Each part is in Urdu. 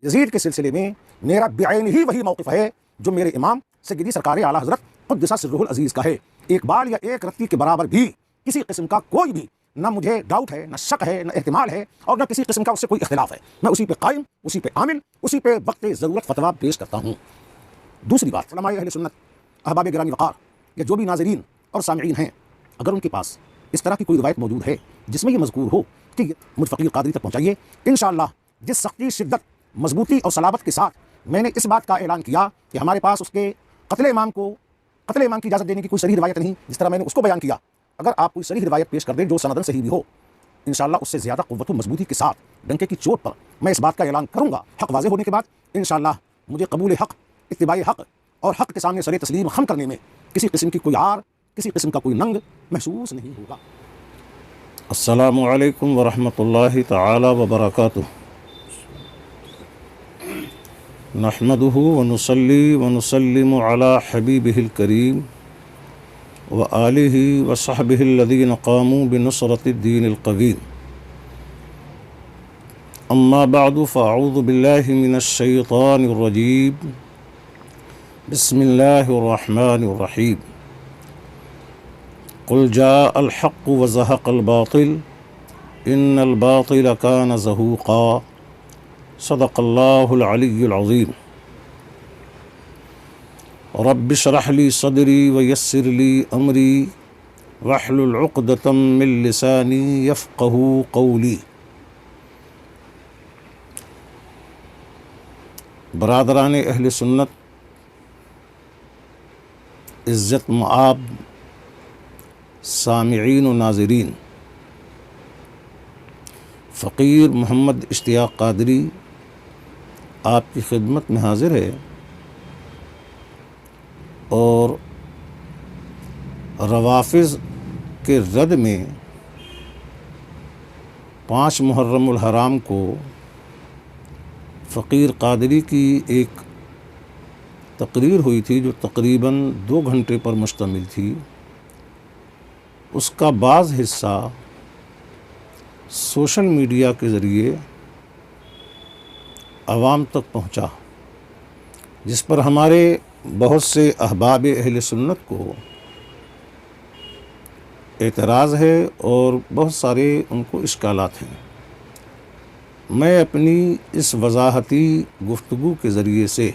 یزید کے سلسلے میں میرا بعین ہی وہی موقف ہے جو میرے امام سیدی سرکار اعلیٰ حضرت قدس سرہ العزیز کا ہے۔ ایک بال یا ایک رتی کے برابر بھی کسی قسم کا کوئی بھی نہ مجھے ڈاؤٹ ہے، نہ شک ہے، نہ احتمال ہے، اور نہ کسی قسم کا اس سے کوئی اختلاف ہے۔ میں اسی پہ قائم، اسی پہ عامل، اسی پہ وقت ضرورت فتویٰ پیش کرتا ہوں۔ دوسری بات، علماء اہل سنت، احباب گرامی وقار یا جو بھی ناظرین اور سامعین ہیں، اگر ان کے پاس اس طرح کی کوئی روایت موجود ہے جس میں یہ مذکور ہو کہ مجھ فقیر قادری تک پہنچائیے، انشاءاللہ جس سختی، شدت، مضبوطی اور صلابت کے ساتھ میں نے اس بات کا اعلان کیا کہ ہمارے پاس اس کے قتل امام کی اجازت دینے کی کوئی صریح روایت نہیں، جس طرح میں نے اس کو بیان کیا، اگر آپ کوئی صریح روایت پیش کر دیں جو سندن صحیح بھی ہو، انشاءاللہ اس سے زیادہ قوت و مضبوطی کے ساتھ ڈنکے کی چوٹ پر میں اس بات کا اعلان کروں گا۔ حق واضح ہونے کے بعد انشاءاللہ مجھے قبول حق، اتباع حق اور حق کے سامنے سر تسلیم خم کرنے میں کسی قسم کی کوئی عار، کسی قسم کا کوئی ننگ محسوس نہیں ہوگا۔ السلام علیکم ورحمۃ اللہ تعالی وبرکاتہ۔ نحمده ونصلي ونسلم على حبيبه الكريم وآله وصحبه الذين قاموا بنصرة الدين القويم، أما بعد فأعوذ بالله من الشيطان الرجيم، بسم الله الرحمن الرحيم، قل جاء الحق وزهق الباطل إن الباطل كان زهوقا، صدق اللہ العلی العظیم۔ رب اشرح لی صدری ویسر لی امری واحلل عقدۃ من لسانی یفقہوا قولی۔ برادران اہل سنت، عزت مآب سامعین و ناظرین، فقیر محمد اشتیاق قادری آپ کی خدمت میں حاضر ہے، اور روافض کے رد میں 5 محرم الحرام کو فقیر قادری کی ایک تقریر ہوئی تھی جو تقریباً 2 گھنٹے پر مشتمل تھی، اس کا بعض حصہ سوشل میڈیا کے ذریعے عوام تک پہنچا، جس پر ہمارے بہت سے احباب اہل سنت کو اعتراض ہے اور بہت سارے ان کو اشکالات ہیں۔ میں اپنی اس وضاحتی گفتگو کے ذریعے سے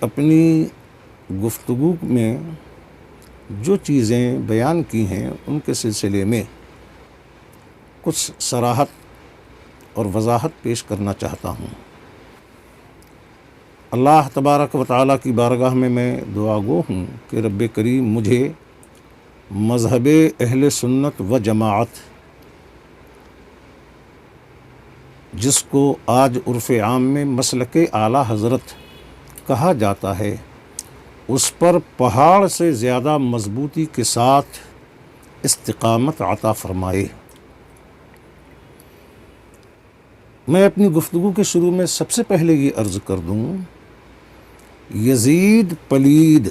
اپنی گفتگو میں جو چیزیں بیان کی ہیں ان کے سلسلے میں کچھ صراحت اور وضاحت پیش کرنا چاہتا ہوں۔ اللہ تبارک و تعالیٰ کی بارگاہ میں دعا گو ہوں کہ رب کریم مجھے مذہب اہل سنت و جماعت، جس کو آج عرف عام میں مسلک اعلیٰ حضرت کہا جاتا ہے، اس پر پہاڑ سے زیادہ مضبوطی کے ساتھ استقامت عطا فرمائے۔ میں اپنی گفتگو کے شروع میں سب سے پہلے یہ عرض کر دوں، یزید پلید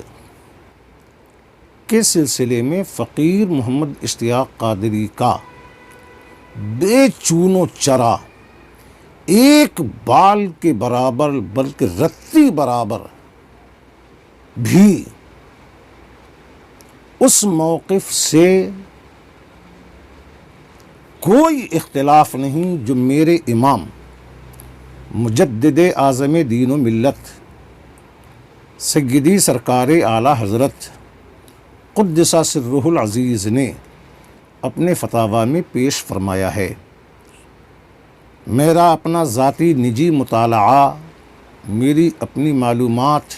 کے سلسلے میں فقیر محمد اشتیاق قادری کا بے چون و چرا، ایک بال کے برابر بلکہ رتی برابر بھی اس موقف سے کوئی اختلاف نہیں جو میرے امام مجدد اعظم دین و ملت سیدی سرکار اعلیٰ حضرت قدس سرہ العزیز نے اپنے فتاویٰ میں پیش فرمایا ہے۔ میرا اپنا ذاتی نجی مطالعہ، میری اپنی معلومات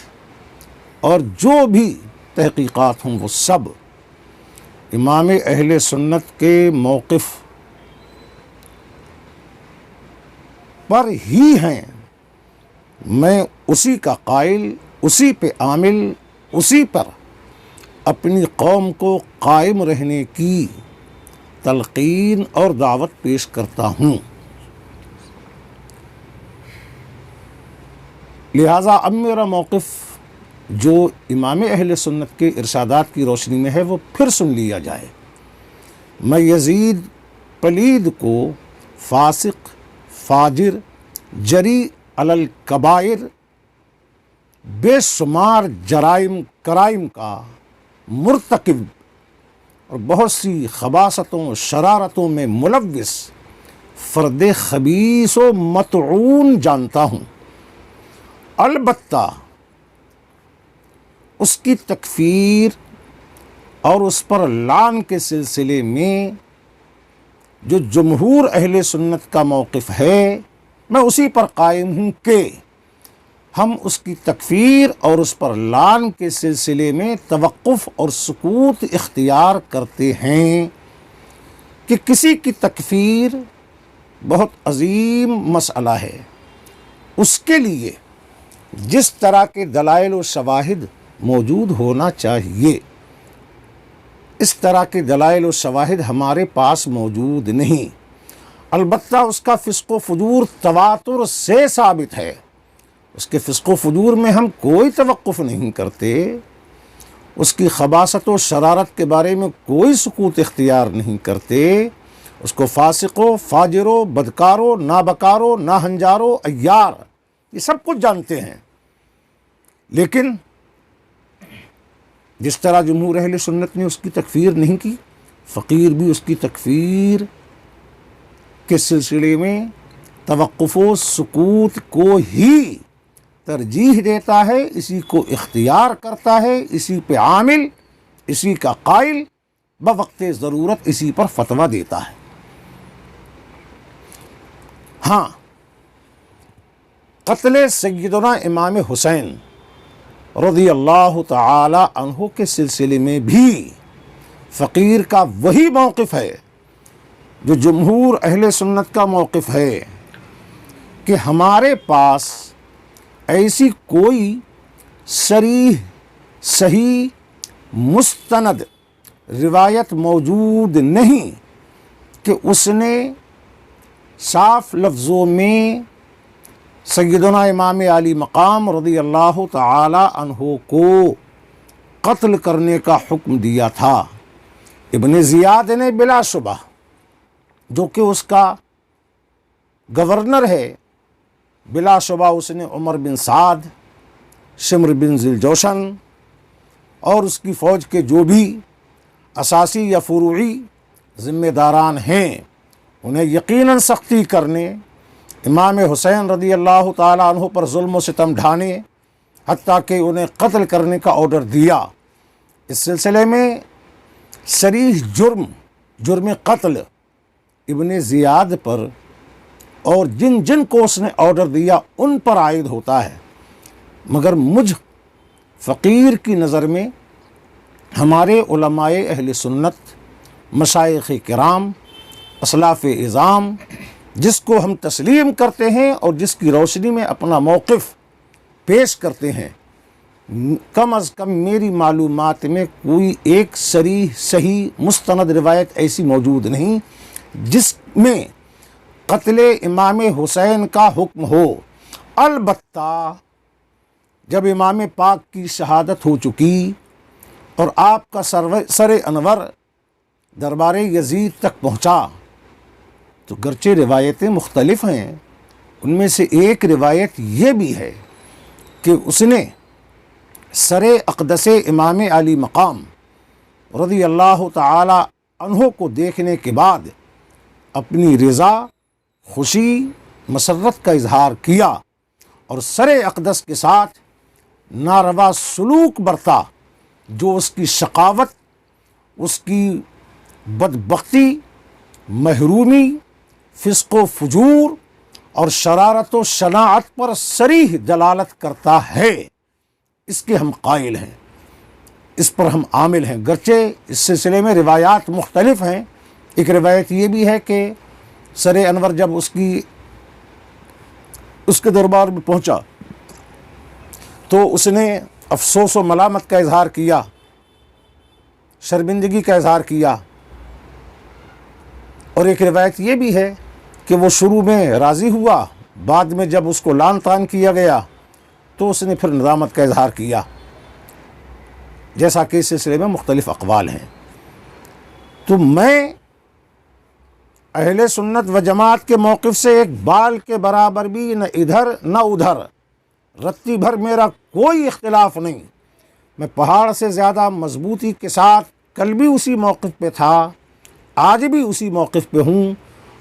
اور جو بھی تحقیقات ہوں وہ سب امام اہل سنت کے موقف پر ہی ہیں۔ میں اسی کا قائل، اسی پہ عامل، اسی پر اپنی قوم کو قائم رہنے کی تلقین اور دعوت پیش کرتا ہوں۔ لہٰذا اب میرا موقف جو امام اہل سنت کے ارشادات کی روشنی میں ہے وہ پھر سن لیا جائے۔ میں یزید پلید کو فاسق، فاجر، جری علی الکبائر، بے شمار کرائم کا مرتکب اور بہت سی خباثتوں شرارتوں میں ملوث فرد خبیث و مطعون جانتا ہوں۔ البتہ اس کی تکفیر اور اس پر لعن کے سلسلے میں جو جمہور اہل سنت کا موقف ہے، میں اسی پر قائم ہوں کہ ہم اس کی تکفیر اور اس پر لعن کے سلسلے میں توقف اور سکوت اختیار کرتے ہیں کہ کسی کی تکفیر بہت عظیم مسئلہ ہے، اس کے لیے جس طرح کے دلائل و شواہد موجود ہونا چاہیے، اس طرح کے دلائل و شواہد ہمارے پاس موجود نہیں۔ البتہ اس کا فسق و فجور تواتر سے ثابت ہے، اس کے فسق و فجور میں ہم کوئی توقف نہیں کرتے، اس کی خباثت و شرارت کے بارے میں کوئی سکوت اختیار نہیں کرتے، اس کو فاسق و فاجر و بدکار و نابکار و ناہنجار و عیار یہ سب کچھ جانتے ہیں، لیکن جس طرح جمہور اہل سنت نے اس کی تکفیر نہیں کی، فقیر بھی اس کی تکفیر کے سلسلے میں توقف و سکوت کو ہی ترجیح دیتا ہے، اسی کو اختیار کرتا ہے، اسی پہ عامل، اسی کا قائل، بوقت ضرورت اسی پر فتویٰ دیتا ہے۔ ہاں، قتل سیدنا امام حسین رضی اللہ تعالی عنہ کے سلسلے میں بھی فقیر کا وہی موقف ہے جو جمہور اہل سنت کا موقف ہے کہ ہمارے پاس ایسی کوئی صریح صحیح مستند روایت موجود نہیں کہ اس نے صاف لفظوں میں سیدنا امام علی مقام رضی اللہ تعالی عنہ کو قتل کرنے کا حکم دیا تھا۔ ابن زیاد نے بلا شبہ، جو کہ اس کا گورنر ہے، بلا شبہ اس نے عمر بن سعد، شمر بن ذی الجوشن اور اس کی فوج کے جو بھی اساسی یا فروعی ذمہ داران ہیں، انہیں یقیناً سختی کرنے، امام حسین رضی اللہ تعالیٰ عنہ پر ظلم و ستم ڈھانے، حتیٰ کہ انہیں قتل کرنے کا آرڈر دیا۔ اس سلسلے میں صریح جرم قتل ابن زیاد پر اور جن جن کو اس نے آرڈر دیا ان پر عائد ہوتا ہے، مگر مجھ فقیر کی نظر میں ہمارے علماء اہل سنت، مشائخ کرام، اسلاف اعظام، جس کو ہم تسلیم کرتے ہیں اور جس کی روشنی میں اپنا موقف پیش کرتے ہیں، کم از کم میری معلومات میں کوئی ایک صریح صحیح مستند روایت ایسی موجود نہیں جس میں قتل امام حسین کا حکم ہو۔ البتہ جب امام پاک کی شہادت ہو چکی اور آپ کا سر انور دربار یزید تک پہنچا تو گرچہ روایتیں مختلف ہیں، ان میں سے ایک روایت یہ بھی ہے کہ اس نے سر اقدس امام علی مقام رضی اللہ تعالی عنہ کو دیکھنے کے بعد اپنی رضا، خوشی، مسرت کا اظہار کیا اور سر اقدس کے ساتھ ناروا سلوک برتا، جو اس کی شقاوت، اس کی بدبختی، محرومی، فسق و فجور اور شرارت و شناعت پر صریح دلالت کرتا ہے، اس کے ہم قائل ہیں، اس پر ہم عامل ہیں۔ گرچہ اس سلسلے میں روایات مختلف ہیں۔ ایک روایت یہ بھی ہے کہ سر انور جب اس کے دربار میں پہنچا تو اس نے افسوس و ملامت کا اظہار کیا، شرمندگی کا اظہار کیا، اور ایک روایت یہ بھی ہے کہ وہ شروع میں راضی ہوا، بعد میں جب اس کو لعن طعن کیا گیا تو اس نے پھر ندامت کا اظہار کیا، جیسا کہ اس سلسلے میں مختلف اقوال ہیں۔ تو میں اہل سنت و جماعت کے موقف سے ایک بال کے برابر بھی نہ ادھر نہ ادھر، رتی بھر میرا کوئی اختلاف نہیں۔ میں پہاڑ سے زیادہ مضبوطی کے ساتھ کل بھی اسی موقف پہ تھا، آج بھی اسی موقف پہ ہوں،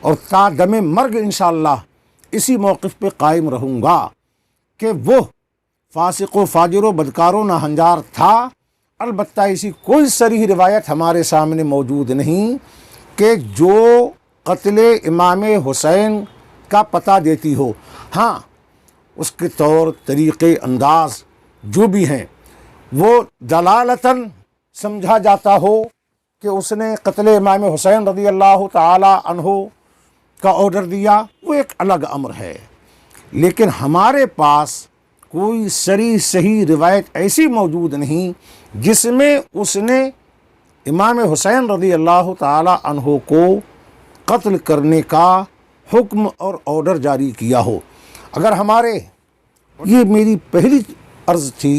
اور تا دم مرگ انشاءاللہ اسی موقف پہ قائم رہوں گا کہ وہ فاسق و فاجر و بدکار و ناہنجار تھا۔ البتہ ایسی کوئی صریح روایت ہمارے سامنے موجود نہیں کہ جو قتل امام حسین کا پتہ دیتی ہو۔ ہاں، اس کے طور طریقے انداز جو بھی ہیں وہ دلالتاً سمجھا جاتا ہو کہ اس نے قتل امام حسین رضی اللہ تعالی عنہ کا آرڈر دیا، وہ ایک الگ امر ہے، لیکن ہمارے پاس کوئی صریح صحیح روایت ایسی موجود نہیں جس میں اس نے امام حسین رضی اللہ تعالی عنہ کو قتل کرنے کا حکم اور آرڈر جاری کیا ہو۔ اگر ہمارے، یہ میری پہلی عرض تھی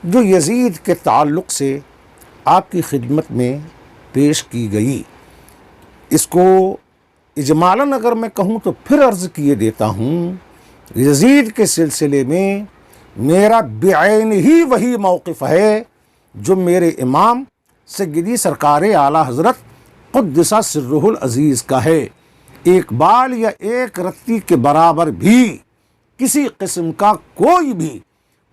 جو یزید کے تعلق سے آپ کی خدمت میں پیش کی گئی، اس کو اجمالاً اگر میں کہوں تو پھر عرض کیے دیتا ہوں۔ یزید کے سلسلے میں میرا بعین ہی وہی موقف ہے جو میرے امام سیدی سرکار اعلیٰ حضرت قدس سرہ العزیز کا ہے۔ ایک بال یا ایک رتی کے برابر بھی کسی قسم کا کوئی بھی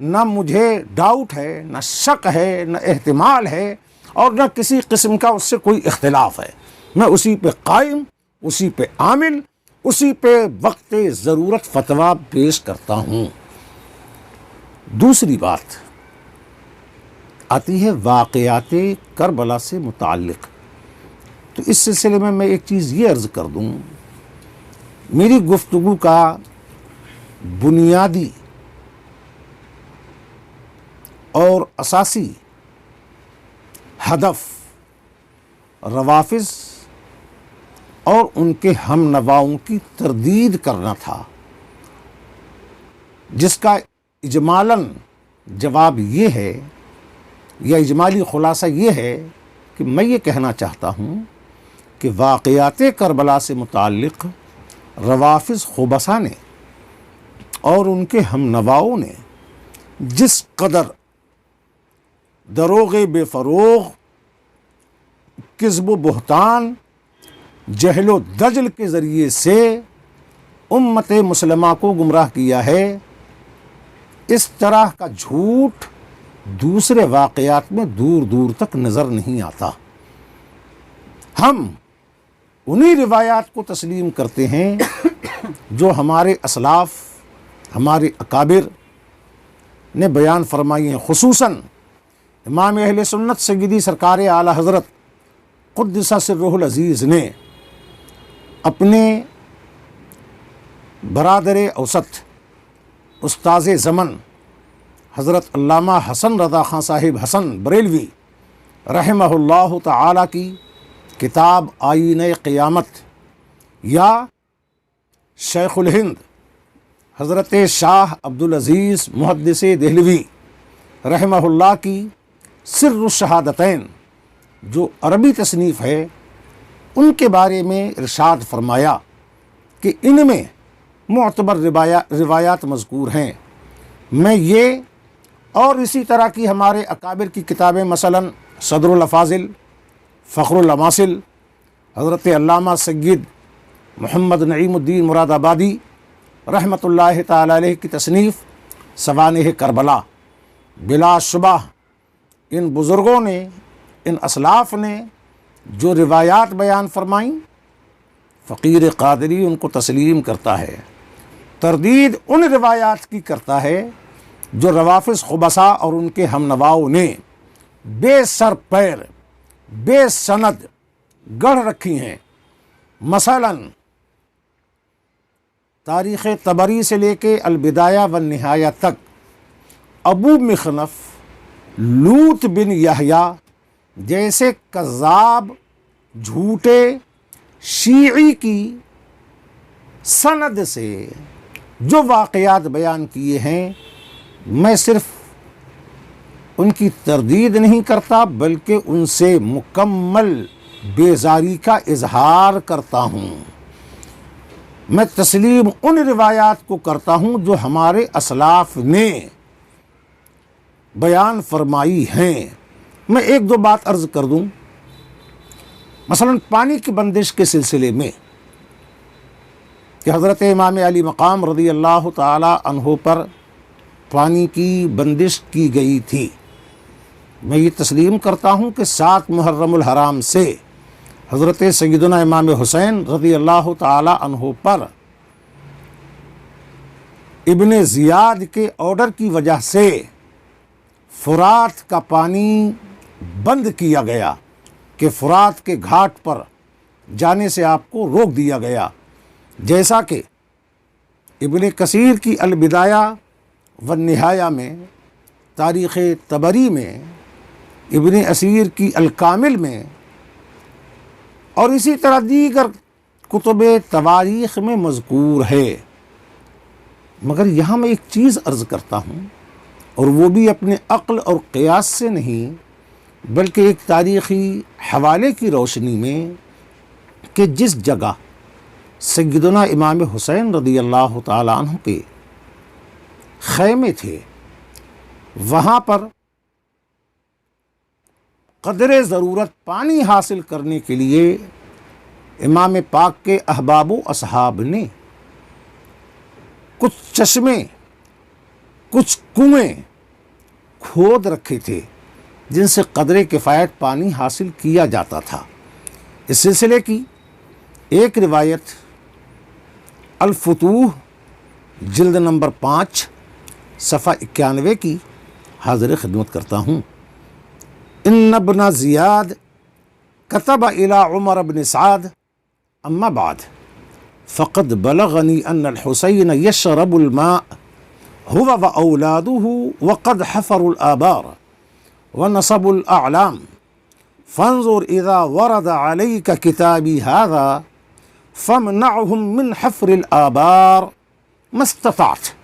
نہ مجھے ڈاؤٹ ہے، نہ شک ہے، نہ احتمال ہے، اور نہ کسی قسم کا اس سے کوئی اختلاف ہے۔ میں اسی پہ قائم، اسی پہ عامل، اسی پہ وقت ضرورت فتویٰ پیش کرتا ہوں۔ دوسری بات آتی ہے واقعات کربلا سے متعلق، تو اس سلسلے میں ایک چیز یہ عرض کر دوں، میری گفتگو کا بنیادی اور اساسی ہدف روافض اور ان کے ہم نواؤں کی تردید کرنا تھا، جس کا اجمالاً جواب یہ ہے یا اجمالی خلاصہ یہ ہے کہ میں یہ کہنا چاہتا ہوں کہ واقعات کربلا سے متعلق روافض خبثاء نے اور ان کے ہم نواؤں نے جس قدر دروغ بے فروغ، کذب و بہتان، جہل و دجل کے ذریعے سے امت مسلمہ کو گمراہ کیا ہے، اس طرح کا جھوٹ دوسرے واقعات میں دور دور تک نظر نہیں آتا۔ ہم انہی روایات کو تسلیم کرتے ہیں جو ہمارے اسلاف، ہمارے اکابر نے بیان فرمائی ہیں، خصوصاً امام اہل سنت سیدی سرکار اعلیٰ حضرت قدس سرہ العزیز نے اپنے برادر اوسط استاذ زمن حضرت علامہ حسن رضا خان صاحب حسن بریلوی رحمہ اللہ تعالی کی کتاب آئینہ قیامت، یا شیخ الہند حضرت شاہ عبدالعزیز محدث دہلوی رحمہ اللہ کی سر الشہادتین جو عربی تصنیف ہے، ان کے بارے میں ارشاد فرمایا کہ ان میں معتبر روایات مذکور ہیں۔ میں یہ اور اسی طرح کی ہمارے اکابر کی کتابیں، مثلاً صدر الافاضل، فخر الاماثل، حضرت علامہ سید محمد نعیم الدین مراد آبادی رحمۃ اللہ تعالی علیہ کی تصنیف سوانح کربلا، بلا شبہ ان بزرگوں نے، ان اسلاف نے جو روایات بیان فرمائیں، فقیر قادری ان کو تسلیم کرتا ہے، تردید ان روایات کی کرتا ہے جو روافض خبثاء اور ان کے ہم نواؤں نے بے سر پیر، بے سند گڑھ رکھی ہیں۔ مثلاً تاریخ طبری سے لے کے البدایہ والنہایہ تک ابو مخنف، لوط بن یحییٰ جیسے کذاب جھوٹے شیعی کی سند سے جو واقعات بیان کیے ہیں، میں صرف ان کی تردید نہیں کرتا بلکہ ان سے مکمل بیزاری کا اظہار کرتا ہوں، میں تسلیم ان روایات کو کرتا ہوں جو ہمارے اسلاف نے بیان فرمائی ہیں۔ میں ایک دو بات عرض کر دوں، مثلا پانی کی بندش کے سلسلے میں کہ حضرت امام علی مقام رضی اللہ تعالی عنہ پر پانی کی بندش کی گئی تھی۔ میں یہ تسلیم کرتا ہوں کہ 7 محرم الحرام سے حضرت سیدنا امام حسین رضی اللہ تعالی عنہ پر ابن زیاد کے آرڈر کی وجہ سے فرات کا پانی بند کیا گیا، کہ فرات کے گھاٹ پر جانے سے آپ کو روک دیا گیا، جیسا کہ ابن کثیر کی البدایہ والنہایہ میں، تاریخ طبری میں، ابن اسیر کی الکامل میں، اور اسی طرح دیگر کتب تواریخ میں مذکور ہے۔ مگر یہاں میں ایک چیز عرض کرتا ہوں، اور وہ بھی اپنے عقل اور قیاس سے نہیں بلکہ ایک تاریخی حوالے کی روشنی میں، کہ جس جگہ سیدنا امام حسین رضی اللہ تعالیٰ عنہ کے خیمے تھے، وہاں پر قدر ضرورت پانی حاصل کرنے کے لیے امام پاک کے احباب و اصحاب نے کچھ چشمے، کچھ کنویں کھود رکھے تھے جن سے قدر کفایت پانی حاصل کیا جاتا تھا۔ اس سلسلے کی ایک روایت الفتوح جلد نمبر 5 صفحہ 91 کی حاضر خدمت کرتا ہوں۔ ان ابن زیاد كتب الى عمر بن سعد اما بعد فقد بلغني ان الحسين يشرب الماء هو واولاده وقد حفروا الآبار ونصبوا الاعلام فانظر اذا ورد عليك كتابي هذا فامنعهم من حفر الآبار ما استطعت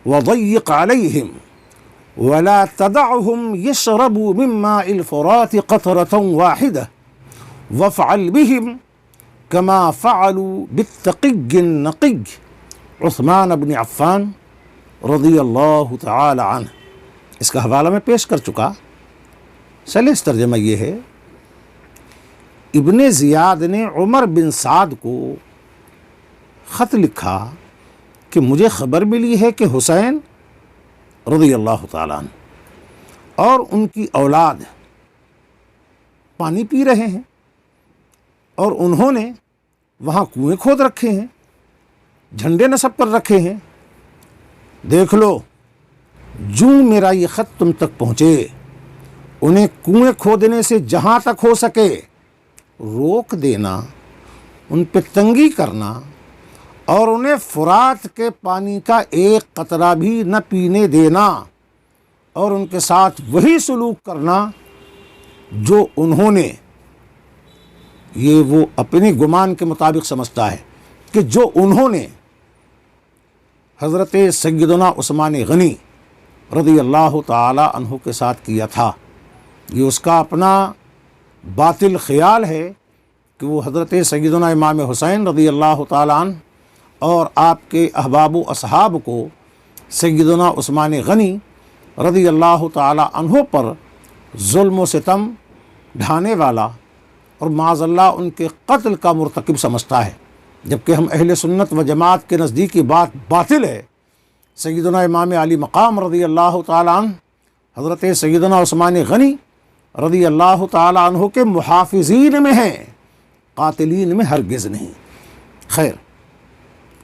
وضيق عليهم ولا تدعهم يشربوا من ماء الفرات قطرة واحدة وافعل بهم كما فعلوا بالتقي النقي عثمان بن عفان رضی اللہ تعالی عنہ۔ اس کا حوالہ میں پیش کر چکا، سلیس ترجمہ یہ ہے، ابن زیاد نے عمر بن سعد کو خط لکھا کہ مجھے خبر ملی ہے کہ حسین رضی اللہ تعالیٰ عنہ اور ان کی اولاد پانی پی رہے ہیں، اور انہوں نے وہاں کنویں کھود رکھے ہیں، جھنڈے نصب کر رکھے ہیں۔ دیکھ لو، جو میرا یہ خط تم تک پہنچے، انہیں کنویں کھودنے سے جہاں تک ہو سکے روک دینا، ان پہ تنگی کرنا، اور انہیں فرات کے پانی کا ایک قطرہ بھی نہ پینے دینا، اور ان کے ساتھ وہی سلوک کرنا جو انہوں نے، یہ وہ اپنے گمان کے مطابق سمجھتا ہے کہ جو انہوں نے حضرت سیدنا عثمان غنی رضی اللہ تعالی عنہ کے ساتھ کیا تھا۔ یہ اس کا اپنا باطل خیال ہے کہ وہ حضرت سیدنا امام حسین رضی اللہ تعالی عنہ اور آپ کے احباب و اصحاب کو سیدنا عثمان غنی رضی اللہ تعالی عنہ پر ظلم و ستم ڈھانے والا اور معاذ اللہ ان کے قتل کا مرتکب سمجھتا ہے، جبکہ ہم اہل سنت و جماعت کے نزدیک یہ بات باطل ہے۔ سیدنا امام علی مقام رضی اللہ تعالی عنہ حضرت سیدنا عثمان غنی رضی اللہ تعالی عنہ کے محافظین میں ہیں، قاتلین میں ہرگز نہیں۔ خیر،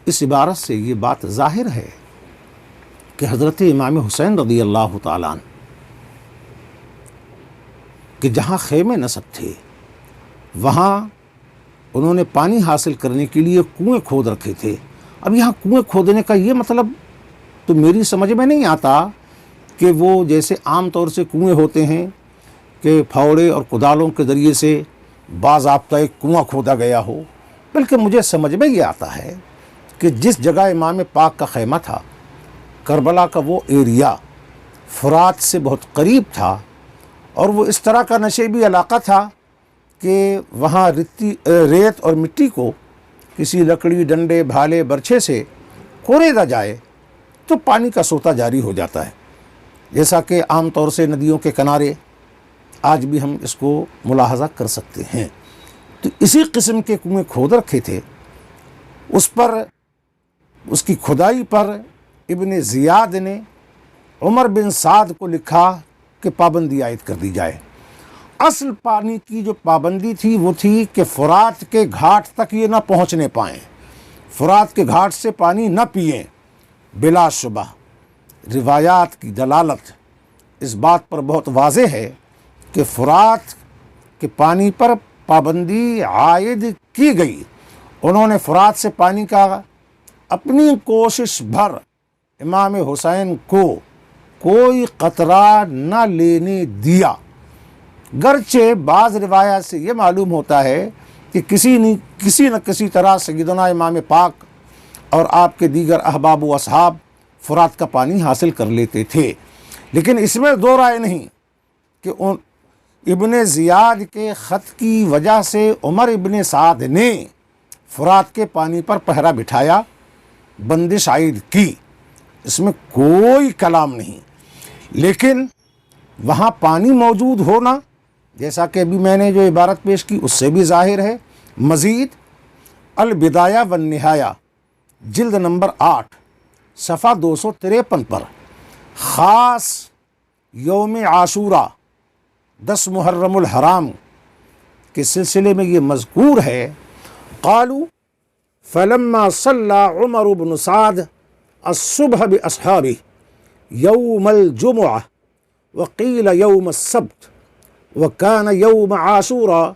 اس عبارت سے یہ بات ظاہر ہے کہ حضرت امام حسین رضی اللہ تعالی عنہ کہ جہاں خیمے نصب تھے، وہاں انہوں نے پانی حاصل کرنے کے لیے کنویں کھود رکھے تھے۔ اب یہاں کنویں کھودنے کا یہ مطلب تو میری سمجھ میں نہیں آتا کہ وہ جیسے عام طور سے کنویں ہوتے ہیں کہ پھاوڑے اور کدالوں کے ذریعے سے باضابطہ ایک کنواں کھودا گیا ہو، بلکہ مجھے سمجھ میں یہ آتا ہے کہ جس جگہ امام پاک کا خیمہ تھا، کربلا کا وہ ایریا فرات سے بہت قریب تھا، اور وہ اس طرح کا نشیبی علاقہ تھا کہ وہاں ریت اور مٹی کو کسی لکڑی، ڈنڈے، بھالے، برچھے سے کوریدا جائے تو پانی کا سوتا جاری ہو جاتا ہے، جیسا کہ عام طور سے ندیوں کے کنارے آج بھی ہم اس کو ملاحظہ کر سکتے ہیں۔ تو اسی قسم کے کنویں کھود رکھے تھے، اس کی کھدائی پر ابن زیاد نے عمر بن سعد کو لکھا کہ پابندی عائد کر دی جائے۔ اصل پانی کی جو پابندی تھی وہ تھی کہ فرات کے گھاٹ تک یہ نہ پہنچنے پائیں، فرات کے گھاٹ سے پانی نہ پئیں۔ بلا شبہ روایات کی دلالت اس بات پر بہت واضح ہے کہ فرات کے پانی پر پابندی عائد کی گئی۔ انہوں نے فرات سے پانی کا اپنی کوشش بھر امام حسین کو کوئی قطرہ نہ لینے دیا، گرچہ بعض روایات سے یہ معلوم ہوتا ہے کہ کسی نہ کسی طرح سیدنا امام پاک اور آپ کے دیگر احباب و اصحاب فرات کا پانی حاصل کر لیتے تھے، لیکن اس میں دو رائے نہیں کہ ابن زیاد کے خط کی وجہ سے عمر ابن سعد نے فرات کے پانی پر پہرا بٹھایا، بندش عائد کی، اس میں کوئی کلام نہیں۔ لیکن وہاں پانی موجود ہونا، جیسا کہ ابھی میں نے جو عبارت پیش کی اس سے بھی ظاہر ہے۔ مزید البدایہ والنہایہ جلد نمبر 8 صفحہ 253 پر خاص یوم عاشورہ 10 محرم الحرام کے سلسلے میں یہ مذکور ہے، قالوا فلما صلى عمر بن سعد الصبح بأصحابه يوم الجمعة وقيل يوم السبت وكان يوم عاشوراء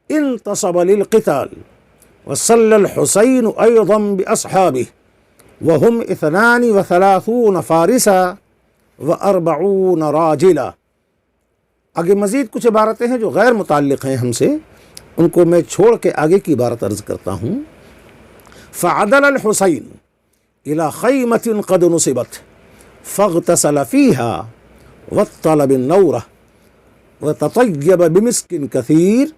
انتصب للقتال وصلى الحسين أيضا بأصحابه وهم 32 فارسا و40 راجلا۔ آگے مزید کچھ عبارتیں ہیں جو غیر متعلق ہیں ہم سے، ان کو میں چھوڑ کے آگے کی عبارت عرض کرتا ہوں۔ فعدل الحسين إلى خيمة قد نصبت فاغتسل فيها واطلب النورة وتطيب بمسك كثير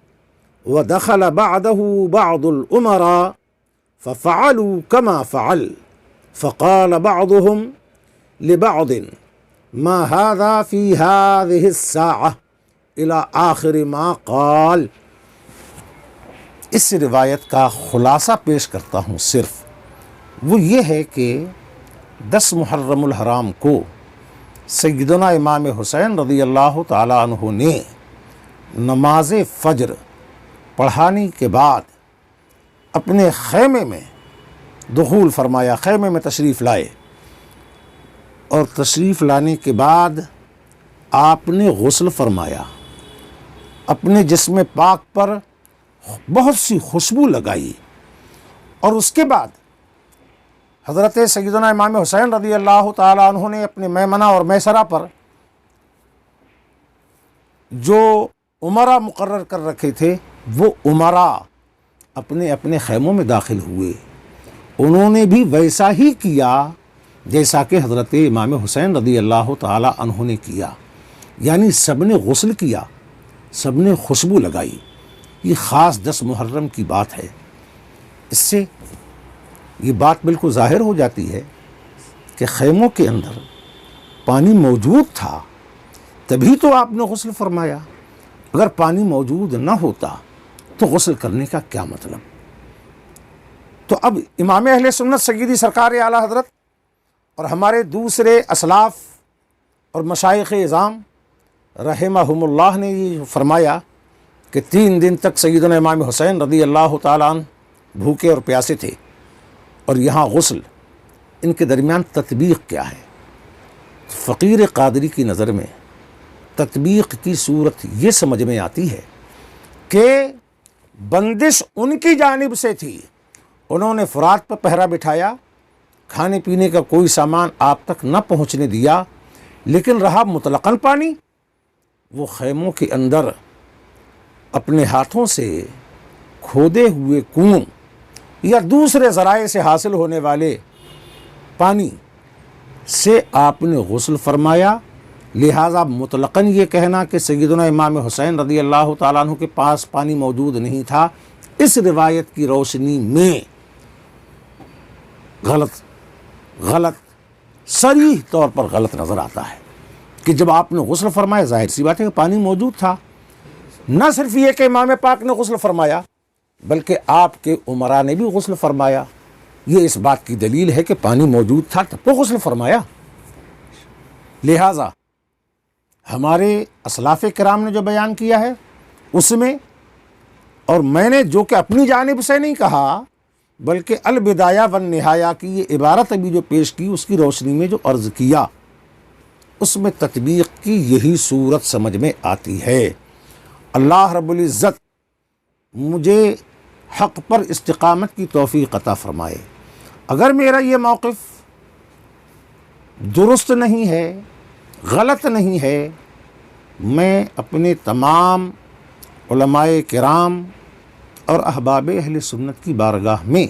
ودخل بعده بعض الأمراء ففعلوا كما فعل فقال بعضهم لبعض ما هذا في هذه الساعة إلى آخر ما قال۔ اس روایت کا خلاصہ پیش کرتا ہوں، صرف وہ یہ ہے کہ 10 محرم الحرام کو سیدنا امام حسین رضی اللہ تعالیٰ عنہ نے نماز فجر پڑھانے کے بعد اپنے خیمے میں دخول فرمایا، خیمے میں تشریف لائے، اور تشریف لانے کے بعد آپ نے غسل فرمایا، اپنے جسم پاک پر بہت سی خوشبو لگائی، اور اس کے بعد حضرت سیدنا امام حسین رضی اللہ تعالیٰ عنہ نے اپنے میمنہ اور میسرہ پر جو امراء مقرر کر رکھے تھے وہ امراء اپنے اپنے خیموں میں داخل ہوئے۔ انہوں نے بھی ویسا ہی کیا جیسا کہ حضرت امام حسین رضی اللہ تعالیٰ عنہ نے کیا، یعنی سب نے غسل کیا، سب نے خوشبو لگائی۔ یہ خاص 10 محرم کی بات ہے۔ اس سے یہ بات بالکل ظاہر ہو جاتی ہے کہ خیموں کے اندر پانی موجود تھا، تبھی تو آپ نے غسل فرمایا۔ اگر پانی موجود نہ ہوتا تو غسل کرنے کا کیا مطلب؟ تو اب امام اہل سنت سیدی سرکار اعلیٰ حضرت اور ہمارے دوسرے اسلاف اور مشائخ اعظام رحمہم اللہ نے یہ فرمایا کہ 3 دن تک سیدنا امام حسین رضی اللہ تعالیٰ عنہ بھوکے اور پیاسے تھے، اور یہاں غسل، ان کے درمیان تطبیق کیا ہے؟ فقیر قادری کی نظر میں تطبیق کی صورت یہ سمجھ میں آتی ہے کہ بندش ان کی جانب سے تھی، انہوں نے فرات پر پہرا بٹھایا، کھانے پینے کا کوئی سامان آپ تک نہ پہنچنے دیا، لیکن رہا مطلقاً پانی، وہ خیموں کے اندر اپنے ہاتھوں سے کھودے ہوئے کنویں یا دوسرے ذرائع سے حاصل ہونے والے پانی سے آپ نے غسل فرمایا، لہٰذا مطلقاً یہ کہنا کہ سیدنا امام حسین رضی اللہ تعالیٰ عنہ کے پاس پانی موجود نہیں تھا، اس روایت کی روشنی میں غلط صریح طور پر غلط نظر آتا ہے کہ جب آپ نے غسل فرمایا، ظاہر سی بات ہے کہ پانی موجود تھا۔ نہ صرف یہ کہ امام پاک نے غسل فرمایا بلکہ آپ کے امراء نے بھی غسل فرمایا، یہ اس بات کی دلیل ہے کہ پانی موجود تھا تب تو غسل فرمایا۔ لہٰذا ہمارے اسلاف کرام نے جو بیان کیا ہے اس میں، اور میں نے جو کہ اپنی جانب سے نہیں کہا بلکہ البدایہ والنہایہ کی یہ عبارت ابھی جو پیش کی اس کی روشنی میں جو عرض کیا، اس میں تطبیق کی یہی صورت سمجھ میں آتی ہے۔ اللہ رب العزت مجھے حق پر استقامت کی توفیق عطا فرمائے۔ اگر میرا یہ موقف درست نہیں ہے، غلط نہیں ہے، میں اپنے تمام علماء کرام اور احباب اہل سنت کی بارگاہ میں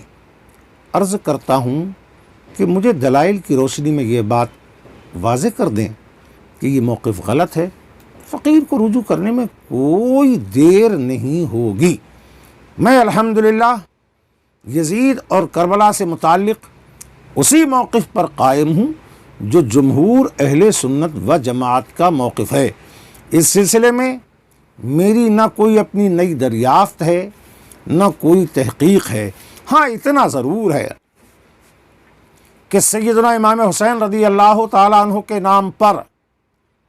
عرض کرتا ہوں کہ مجھے دلائل کی روشنی میں یہ بات واضح کر دیں کہ یہ موقف غلط ہے۔ فقیر کو رجوع کرنے میں کوئی دیر نہیں ہوگی۔ میں الحمدللہ یزید اور کربلا سے متعلق اسی موقف پر قائم ہوں جو جمہور اہل سنت و جماعت کا موقف ہے۔ اس سلسلے میں میری نہ کوئی اپنی نئی دریافت ہے نہ کوئی تحقیق ہے۔ ہاں اتنا ضرور ہے کہ سیدنا امام حسین رضی اللہ تعالیٰ عنہ کے نام پر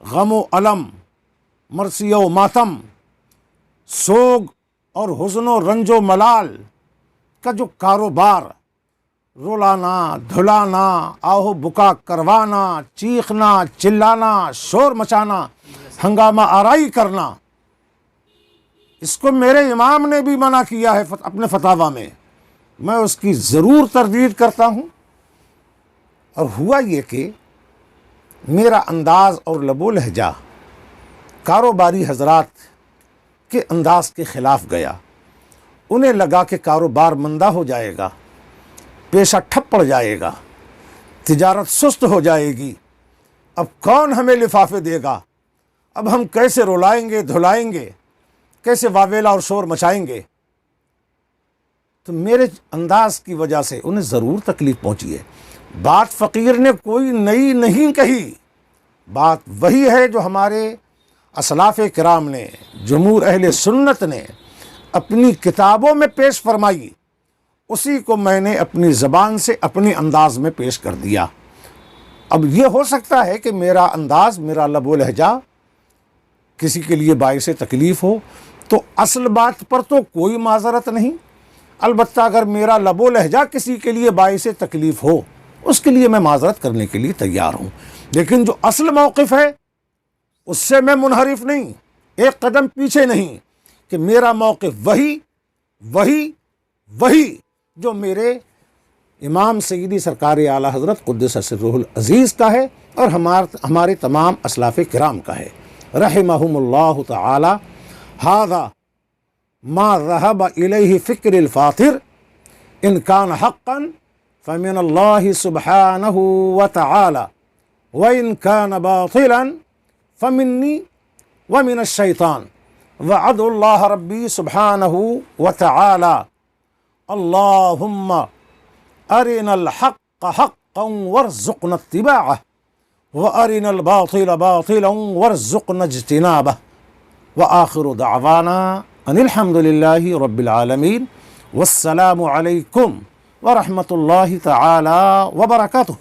غم و علم، مرثیہ و ماتم، سوگ اور حزن و رنج و ملال کا جو کاروبار، رولانا دھلانا، آہو بکا کروانا، چیخنا چلانا، شور مچانا، ہنگامہ آرائی کرنا، اس کو میرے امام نے بھی منع کیا ہے اپنے فتاویٰ میں اس کی ضرور تردید کرتا ہوں۔ اور ہوا یہ کہ میرا انداز اور لب و لہجہ کاروباری حضرات کے انداز کے خلاف گیا، انہیں لگا کہ کاروبار مندہ ہو جائے گا، پیشہ ٹھپ پڑ جائے گا، تجارت سست ہو جائے گی، اب کون ہمیں لفافے دے گا، اب ہم کیسے رولائیں گے دھلائیں گے، کیسے واویلا اور شور مچائیں گے۔ تو میرے انداز کی وجہ سے انہیں ضرور تکلیف پہنچی ہے۔ بات فقیر نے کوئی نئی نہیں کہی، بات وہی ہے جو ہمارے اسلاف کرام نے، جمہور اہل سنت نے اپنی کتابوں میں پیش فرمائی، اسی کو میں نے اپنی زبان سے اپنے انداز میں پیش کر دیا۔ اب یہ ہو سکتا ہے کہ میرا انداز، میرا لب و لہجہ کسی کے لیے باعث تکلیف ہو، تو اصل بات پر تو کوئی معذرت نہیں۔ البتہ اگر میرا لب و لہجہ کسی کے لیے باعث تکلیف ہو، اس کے لیے میں معذرت کرنے کے لیے تیار ہوں، لیکن جو اصل موقف ہے اس سے میں منحرف نہیں، ایک قدم پیچھے نہیں، کہ میرا موقف وہی جو میرے امام سیدی سرکار اعلیٰ حضرت قدس سرہ العزیز کا ہے اور ہمارے تمام اسلاف کرام کا ہے رحمہم اللہ تعالی۔ ھذا ما ذهب الیہ فکر الفاطر ان کان حقا فمن اللہ سبحانہ وتعالی وان کان باطلا فمنی ومن الشیطان وعد اللہ ربی سبحانہ وتعالی اللہم ارنا الحق حقا وارزقنا اتباعه وارنا الباطل باطلا وارزقنا اجتنابه وآخر دعوانا ان الحمد للہ رب العالمین والسلام علیکم ورحمۃ اللہ تعالی وبرکاتہ۔